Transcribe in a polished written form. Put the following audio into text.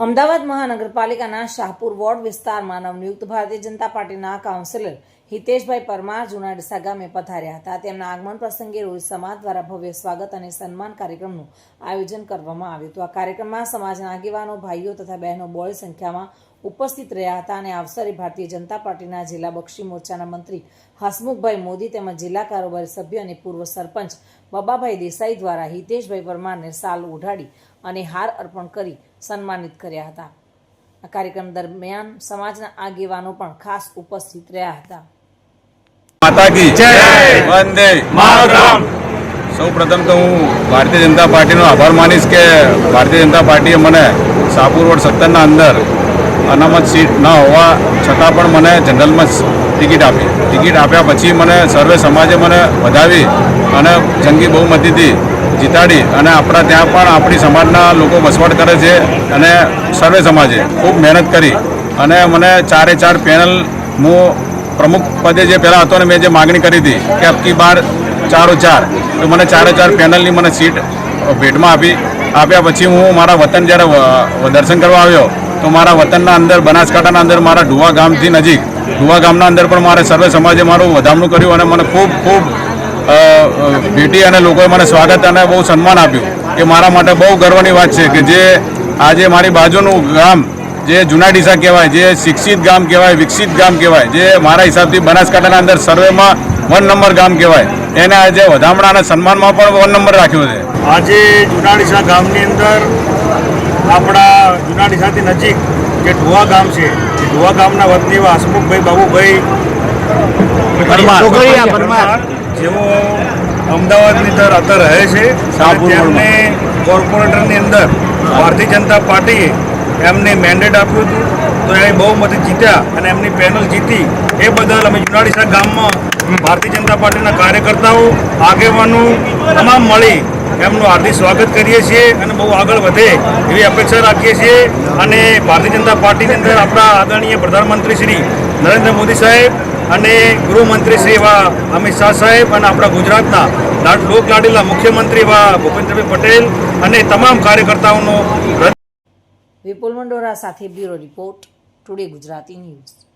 અમદાવાદ મહાનગરપાલિકાના શાહપુર વોર્ડ વિસ્તારમાં નવનિયુક્ત ભારતીય જનતા પાર્ટીના કાઉન્સિલર હિતેશભાઈ પરમાર જૂના ડીસા ગામે પધાર્યા હતા. તેમના આગમન પ્રસંગે રોહિત સમાજ દ્વારા ભવ્ય સ્વાગત અને સન્માન કાર્યક્રમનું આયોજન કરવામાં આવ્યું હતું. આ કાર્યક્રમમાં સમાજના આગેવાનો, ભાઈઓ તથા બહેનો બહોળી સંખ્યામાં ઉપસ્થિત રહ્યા હતા અને આ અવસરે ભારતીય જનતા પાર્ટીના જિલ્લા બક્ષી મોરચાના મંત્રી હસમુખભાઈ મોદી તેમજ જિલ્લા કારોબારી સભ્ય અને પૂર્વ સરપંચ બબાભાઈ દેસાઈ દ્વારા હિતેશભાઈ પરમારને શાલ ઓઢાડી અને હાર અર્પણ કરી સન્માનિત કર્યા હતા. આ કાર્યક્રમ દરમિયાન સમાજના આગેવાનો પણ ખાસ ઉપસ્થિત રહ્યા હતા. માતા કી જય, વંદે માતરમ. સૌપ્રથમ તો હું ભારતીય જનતા પાર્ટીનો આભાર માનીશ કે ભારતીય જનતા પાર્ટીએ મને શાહપુર વોર્ડ 17ના અંદર અનામત સીટ ન હોવા છતાં પણ મને જનરલમાં ટિકિટ આપી. ટિકિટ આપ્યા પછી મને સર્વે સમાજે મને વધાવી અને જંગી બહુમતીથી જીતાડી અને આપણા ત્યાં પણ આપણી સમાજના લોકો વસવાટ કરે છે અને સર્વે સમાજે ખૂબ મહેનત કરી અને મને 4 પેનલ હું પ્રમુખ પદે જે પહેલાં હતો ને મેં જે માગણી કરી હતી કે અબકી બાર 4 તો મને 4 પેનલની મને સીટ ભેટમાં આપ્યા પછી હું મારા વતન જ્યારે દર્શન કરવા આવ્યો તો મારા વતનના અંદર બનાસકાંઠાના અંદર મારા ઢુવા ગામથી નજીક ઢુવા ગામના અંદર પણ મારે સર્વે સમાજે મારું વધામણું કર્યું અને મને ખૂબ ભેટી અને લોકોએ મને સ્વાગત અને બહુ સન્માન આપ્યું કે મારા માટે બહુ ગર્વની વાત છે કે જે આજે મારી બાજુનું ગામ જે જૂના ડીસા કહેવાય, જે શિક્ષિત ગામ કહેવાય, વિકસિત ગામ કહેવાય, જે મારા હિસાબથી બનાસકાંઠાના અંદર સર્વેમાં 1 નંબર ગામ કહેવાય, એને આજે વધામણા અને સન્માનમાં પણ 1 નંબર રાખ્યો છે. આજે જૂના ડીસા ગામની અંદર આપણા જૂના ડીસાથી નજીક જે ઢુવા ગામ છે એ ઢુવા ગામના વતની એવા હસમુખભાઈ બાબુભાઈ પરમાર જેઓ અમદાવાદની અંદર અત્યારે રહે છે. તેમને કોર્પોરેટરની અંદર ભારતીય જનતા પાર્ટીએ એમને મેન્ડેટ આપ્યું હતું તો એ બહુમતી જીત્યા અને એમની પેનલ જીતી. એ બદલ અમે જૂના ડીસા ગામમાં ભારતીય જનતા પાર્ટીના કાર્યકર્તાઓ, આગેવાનો તમામ મળી એમનું હાર્દિક સ્વાગત કરીએ છીએ અને બહુ આગળ વધે એવી અપેક્ષા રાખીએ છીએ. અને ભારતીય જનતા પાર્ટીની અંદર આપણા આદરણીય પ્રધાનમંત્રી શ્રી નરેન્દ્ર મોદી સાહેબ અને ગૃહમંત્રી શ્રી એવા અમિત શાહ સાહેબ અને આપણા ગુજરાતના લોકલાડીલા મુખ્યમંત્રી એવા ભૂપેન્દ્રભાઈ પટેલ અને તમામ કાર્યકર્તાઓનો વિપુલ મંડોરા સાથે bureau report, today Gujarati news.